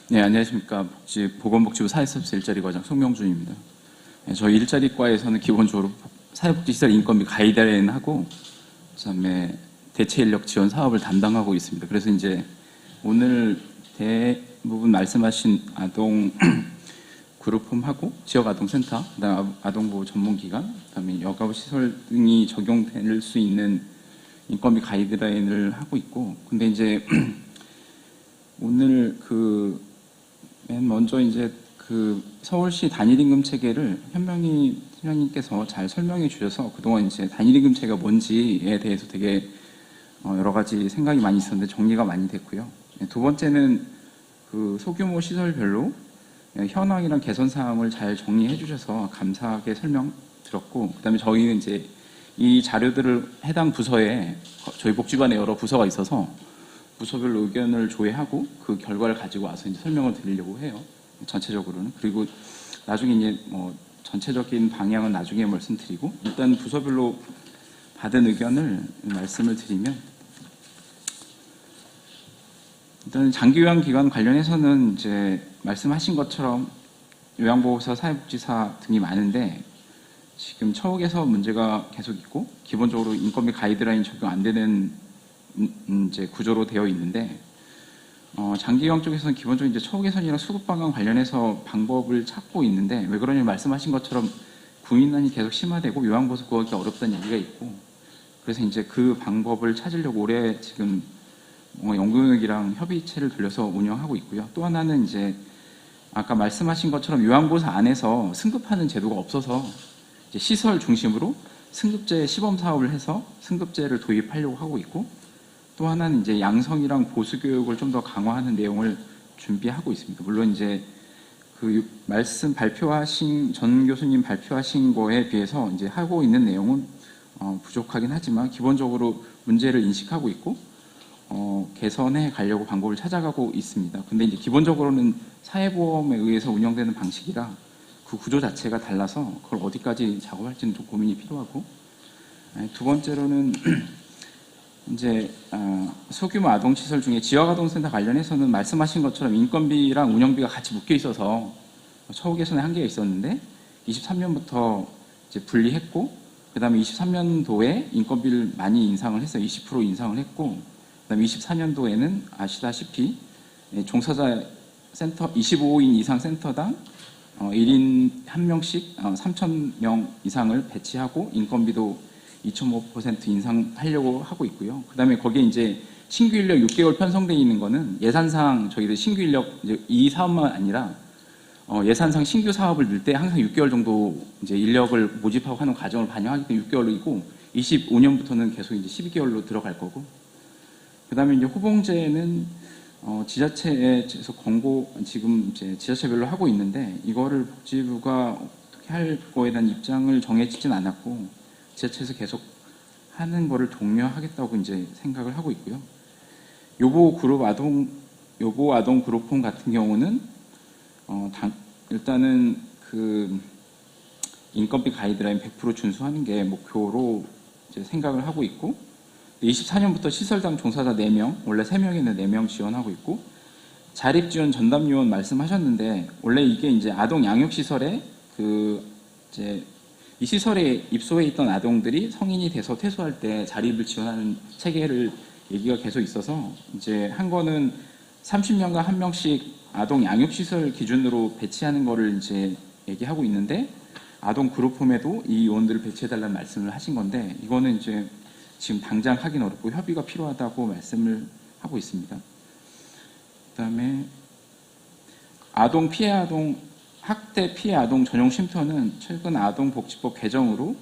네, 안녕하십니까. 보건복지부 사회서비스 일자리 과장 송명준입니다. 네, 저희 일자리과에서는 기본적으로 사회복지시설 인건비 가이드라인하고 그다음에 대체 인력 지원 사업을 담당하고 있습니다. 그래서 이제 오늘 대부분 말씀하신 아동 그룹홈하고 지역아동센터, 그다음에 아동보호 전문기관, 그다음에 여가부 시설 등이 적용될 수 있는 인건비 가이드라인을 하고 있고, 근데 이제 오늘 맨 먼저 이제 서울시 단일임금 체계를 현명희 팀장님께서 잘 설명해 주셔서 그동안 이제 단일임금 체계가 뭔지에 대해서 되게 여러 가지 생각이 많이 있었는데 정리가 많이 됐고요. 두 번째는 소규모 시설별로 현황이랑 개선 사항을 잘 정리해 주셔서 감사하게 설명 들었고, 그다음에 저희는 이제 이 자료들을 해당 부서에 저희 복지관에 여러 부서가 있어서 부서별로 의견을 조회하고 그 결과를 가지고 와서 이제 설명을 드리려고 해요. 전체적으로는. 그리고 나중에 이제 전체적인 방향은 나중에 말씀드리고, 일단 부서별로 받은 의견을 말씀을 드리면, 일단 장기요양 기관 관련해서는 이제 말씀하신 것처럼 요양보호사, 사회복지사 등이 많은데 지금 처우개선 문제가 계속 있고 기본적으로 인건비 가이드라인 적용 안 되는 이제 구조로 되어 있는데, 장기요양 쪽에서는 기본적으로 이제 처우 개선이랑 수급 방안 관련해서 방법을 찾고 있는데, 왜 그러냐면 말씀하신 것처럼 구인난이 계속 심화되고 요양보호사 구하기가 어렵다는 얘기가 있고, 그래서 이제 그 방법을 찾으려고 올해 지금 연구용역이랑 협의체를 돌려서 운영하고 있고요. 또 하나는 이제 아까 말씀하신 것처럼 요양보호사 안에서 승급하는 제도가 없어서 이제 시설 중심으로 승급제 시범 사업을 해서 승급제를 도입하려고 하고 있고, 또 하나는 이제 양성이랑 보수 교육을 좀 더 강화하는 내용을 준비하고 있습니다. 물론 이제 말씀 발표하신 전 교수님 발표하신 거에 비해서 이제 하고 있는 내용은 부족하긴 하지만 기본적으로 문제를 인식하고 있고 개선해 가려고 방법을 찾아가고 있습니다. 근데 이제 기본적으로는 사회보험에 의해서 운영되는 방식이라 그 구조 자체가 달라서 그걸 어디까지 작업할지는 좀 고민이 필요하고, 두 번째로는 이제 소규모 아동시설 중에 지역아동센터 관련해서는 말씀하신 것처럼 인건비랑 운영비가 같이 묶여 있어서 처우 개선에 한계가 있었는데 23년부터 이제 분리했고, 그 다음에 23년도에 인건비를 많이 인상을 했어요. 20% 인상을 했고, 그 다음에 24년도에는 아시다시피 종사자 센터 25인 이상 센터당 1인 1명씩 3,000명 이상을 배치하고 인건비도 2.5% 인상하려고 하고 있고요. 그 다음에 거기에 이제 신규 인력 6개월 편성되어 있는 거는 예산상 저희들 신규 인력 이 사업만 아니라 예산상 신규 사업을 넣을 때 항상 6개월 정도 이제 인력을 모집하고 하는 과정을 반영하기 때문에 6개월이고 25년부터는 계속 이제 12개월로 들어갈 거고, 그 다음에 이제 호봉제는 지자체에서 권고 지금 이제 지자체별로 하고 있는데 이거를 복지부가 어떻게 할 거에 대한 입장을 정해지진 않았고 지자체에서 계속 하는 거를 독려하겠다고 이제 생각을 하고 있고요. 요보 아동 그룹홈 같은 경우는 일단은 인건비 가이드라인 100% 준수하는 게 목표로 이제 생각을 하고 있고, 24년부터 시설당 종사자 4명, 원래 3명인데 4명 지원하고 있고, 자립지원 전담요원 말씀하셨는데 원래 이게 이제 아동 양육시설에 이제 이 시설에 입소해 있던 아동들이 성인이 돼서 퇴소할 때 자립을 지원하는 체계를 얘기가 계속 있어서 이제 한 거는 30년간 1명씩 아동 양육시설 기준으로 배치하는 거를 이제 얘기하고 있는데, 아동 그룹홈에도 이 요원들을 배치해달라는 말씀을 하신 건데 이거는 이제 지금 당장 하긴 어렵고 협의가 필요하다고 말씀을 하고 있습니다. 그다음에 학대 피해 아동 전용 쉼터는 최근 아동복지법 개정으로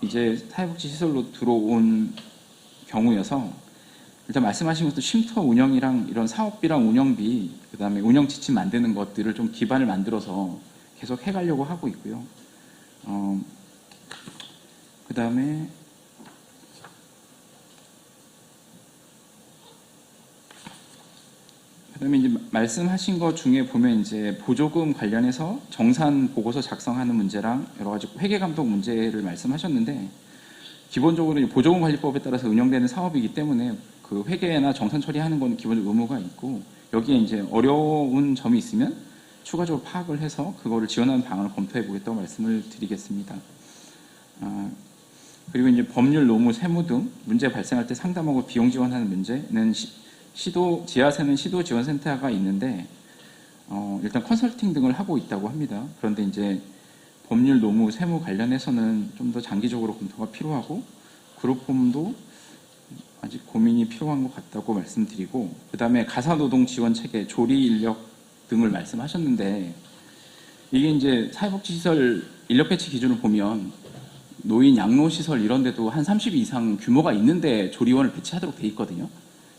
이제 사회복지시설로 들어온 경우여서 일단 말씀하신 것도 쉼터 운영이랑 이런 사업비랑 운영비, 그 다음에 운영 지침 만드는 것들을 좀 기반을 만들어서 계속 해가려고 하고 있고요. 그 다음에 이제 말씀하신 것 중에 보면 이제 보조금 관련해서 정산 보고서 작성하는 문제랑 여러 가지 회계 감독 문제를 말씀하셨는데, 기본적으로 보조금 관리법에 따라서 운영되는 사업이기 때문에 그 회계나 정산 처리하는 건 기본적으로 의무가 있고, 여기에 이제 어려운 점이 있으면 추가적으로 파악을 해서 그거를 지원하는 방안을 검토해 보겠다고 말씀을 드리겠습니다. 그리고 이제 법률, 노무, 세무 등 문제 발생할 때 상담하고 비용 지원하는 문제는 지하세는 시도 지원센터가 있는데 일단 컨설팅 등을 하고 있다고 합니다. 그런데 이제 법률, 노무, 세무 관련해서는 좀 더 장기적으로 검토가 필요하고 그룹홈도 아직 고민이 필요한 것 같다고 말씀드리고, 그 다음에 가사노동 지원 체계, 조리 인력 등을 말씀하셨는데, 이게 이제 사회복지시설 인력 배치 기준을 보면 노인 양로시설 이런 데도 한 30 이상 규모가 있는데 조리원을 배치하도록 돼 있거든요.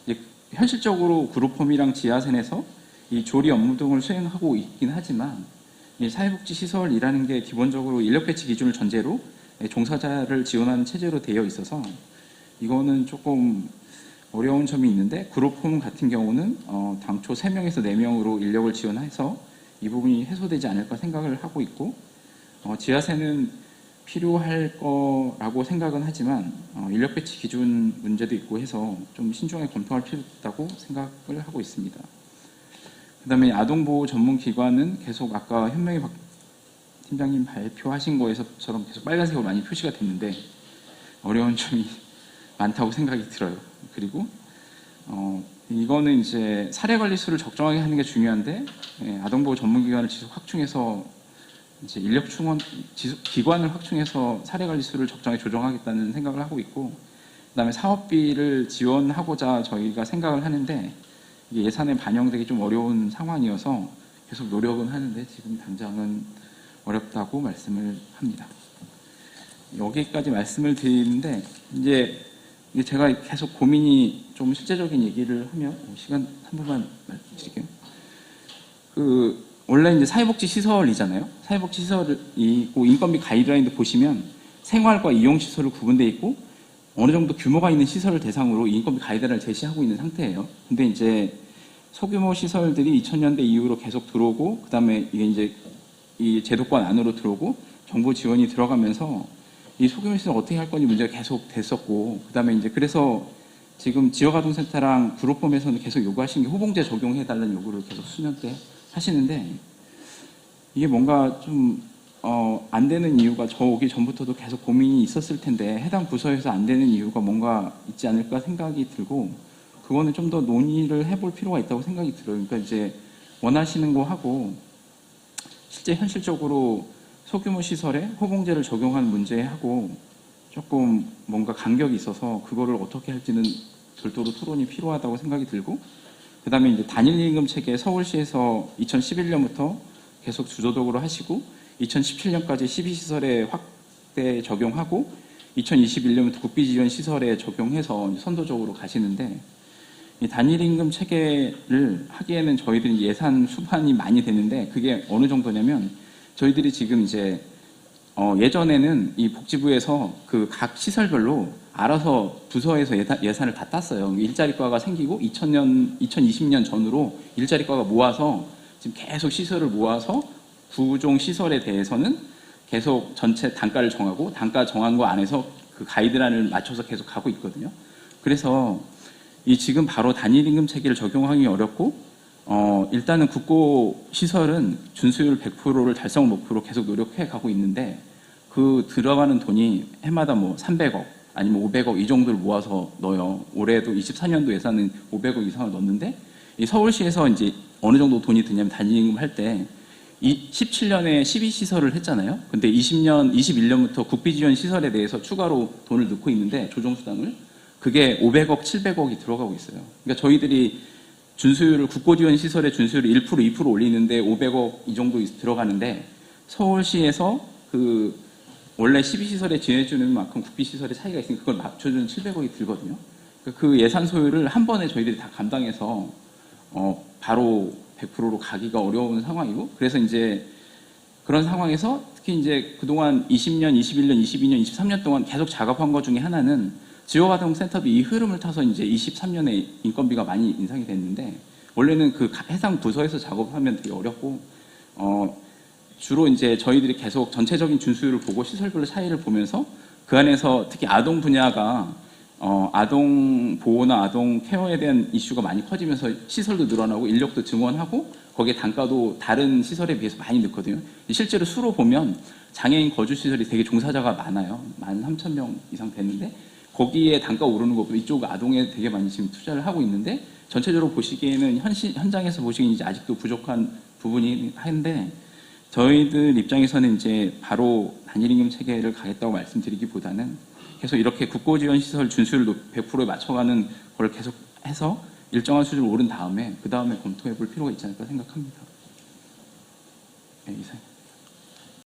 이제 현실적으로 그룹홈이랑 지하센에서 이 조리 업무 등을 수행하고 있긴 하지만 이 사회복지시설이라는 게 기본적으로 인력 배치 기준을 전제로 종사자를 지원하는 체제로 되어 있어서 이거는 조금 어려운 점이 있는데, 그룹홈 같은 경우는 당초 3명에서 4명으로 인력을 지원해서 이 부분이 해소되지 않을까 생각을 하고 있고, 지하세는 필요할 거라고 생각은 하지만 인력 배치 기준 문제도 있고 해서 좀 신중하게 검토할 필요가 있다고 생각을 하고 있습니다. 그 다음에 아동보호 전문기관은 계속 아까 현명희 박 팀장님 발표하신 거에서처럼 계속 빨간색으로 많이 표시가 됐는데 어려운 점이 많다고 생각이 들어요. 그리고 이거는 이제 사례 관리 수를 적정하게 하는 게 중요한데, 아동보호 전문기관을 지속 확충해서 이제 인력 충원 기관을 확충해서 사례 관리 수를 적정하게 조정하겠다는 생각을 하고 있고, 그다음에 사업비를 지원하고자 저희가 생각을 하는데 이게 예산에 반영되기 좀 어려운 상황이어서 계속 노력은 하는데 지금 당장은 어렵다고 말씀을 합니다. 여기까지 말씀을 드리는데, 이제 제가 계속 고민이 좀 실제적인 얘기를 하면 시간 한 번만 말씀드릴게요. 원래 이제 사회복지 시설이잖아요. 사회복지 시설이고 인건비 가이드라인도 보시면 생활과 이용 시설을 구분되어 있고 어느 정도 규모가 있는 시설을 대상으로 인건비 가이드라인을 제시하고 있는 상태예요. 근데 이제 소규모 시설들이 2000년대 이후로 계속 들어오고, 그다음에 이게 이제 이 제도권 안으로 들어오고 정부 지원이 들어가면서 이 소규모 시설 어떻게 할 건지 문제가 계속 됐었고, 그다음에 이제 그래서 지금 지역아동센터랑 그룹홈에서는 계속 요구하시는 게 호봉제 적용해달라는 요구를 계속 수년 때 하시는데, 이게 뭔가 좀 안 되는 이유가 저 오기 전부터도 계속 고민이 있었을 텐데 해당 부서에서 안 되는 이유가 뭔가 있지 않을까 생각이 들고, 그거는 좀 더 논의를 해볼 필요가 있다고 생각이 들어요. 그러니까 이제 원하시는 거 하고 실제 현실적으로 소규모 시설에 호봉제를 적용하는 문제하고 조금 뭔가 간격이 있어서 그거를 어떻게 할지는 별도로 토론이 필요하다고 생각이 들고, 그 다음에 이제 단일임금 체계 서울시에서 2011년부터 계속 주도적으로 하시고 2017년까지 12시설에 확대 적용하고 2021년부터 국비지원시설에 적용해서 선도적으로 가시는데, 이 단일임금 체계를 하기에는 저희들이 예산 수반이 많이 되는데 그게 어느 정도냐면, 저희들이 지금 이제 예전에는 이 복지부에서 그 각 시설별로 알아서 부서에서 예산을 다 땄어요. 일자리과가 생기고 2020년 전후로 일자리과가 모아서 지금 계속 시설을 모아서 구종 시설에 대해서는 계속 전체 단가를 정하고 단가 정한 거 안에서 그 가이드라인을 맞춰서 계속 가고 있거든요. 그래서 이 지금 바로 단일임금 체계를 적용하기 어렵고, 일단은 국고 시설은 준수율 100%를 달성 목표로 계속 노력해 가고 있는데 그 들어가는 돈이 해마다 뭐 300억 아니면 500억 이 정도를 모아서 넣어요. 올해도 24년도 예산은 500억 이상을 넣었는데, 이 서울시에서 이제 어느 정도 돈이 드냐면 단일임금 할 때 17년에 12시설을 했잖아요. 근데 21년부터 국비지원 시설에 대해서 추가로 돈을 넣고 있는데 조정수당을, 그게 500억, 700억이 들어가고 있어요. 그러니까 저희들이 준수율을 국고지원 시설의 준수율을 1%, 2% 올리는데 500억 이 정도 들어가는데, 서울시에서 그 원래 12시설에 지원해주는 만큼 국비시설의 차이가 있으니까 그걸 맞춰주는 700억이 들거든요. 그 예산 소요를 한 번에 저희들이 다 감당해서 바로 100%로 가기가 어려운 상황이고, 그래서 이제 그런 상황에서 특히 이제 그동안 20년, 21년, 22년, 23년 동안 계속 작업한 것 중에 하나는 지역아동센터비 이 흐름을 타서 이제 23년에 인건비가 많이 인상이 됐는데, 원래는 그 해당 부서에서 작업하면 되게 어렵고, 주로 이제 저희들이 계속 전체적인 준수율을 보고 시설별로 차이를 보면서 그 안에서 특히 아동 분야가 아동 보호나 아동 케어에 대한 이슈가 많이 커지면서 시설도 늘어나고 인력도 증원하고 거기에 단가도 다른 시설에 비해서 많이 늦거든요. 실제로 수로 보면 장애인 거주 시설이 되게 종사자가 많아요. 13,000명 이상 됐는데 거기에 단가 오르는 거 보면 이쪽 아동에 되게 많이 지금 투자를 하고 있는데 전체적으로 보시기에는 현장에서 보시기에는 이제 아직도 부족한 부분이 한데 저희들 입장에서는 이제 바로 단일임금 체계를 가겠다고 말씀드리기보다는 계속 이렇게 국고지원시설 준수율 100%에 맞춰가는 걸 계속 해서 일정한 수준을 오른 다음에 그 다음에 검토해 볼 필요가 있지 않을까 생각합니다. 네, 이상.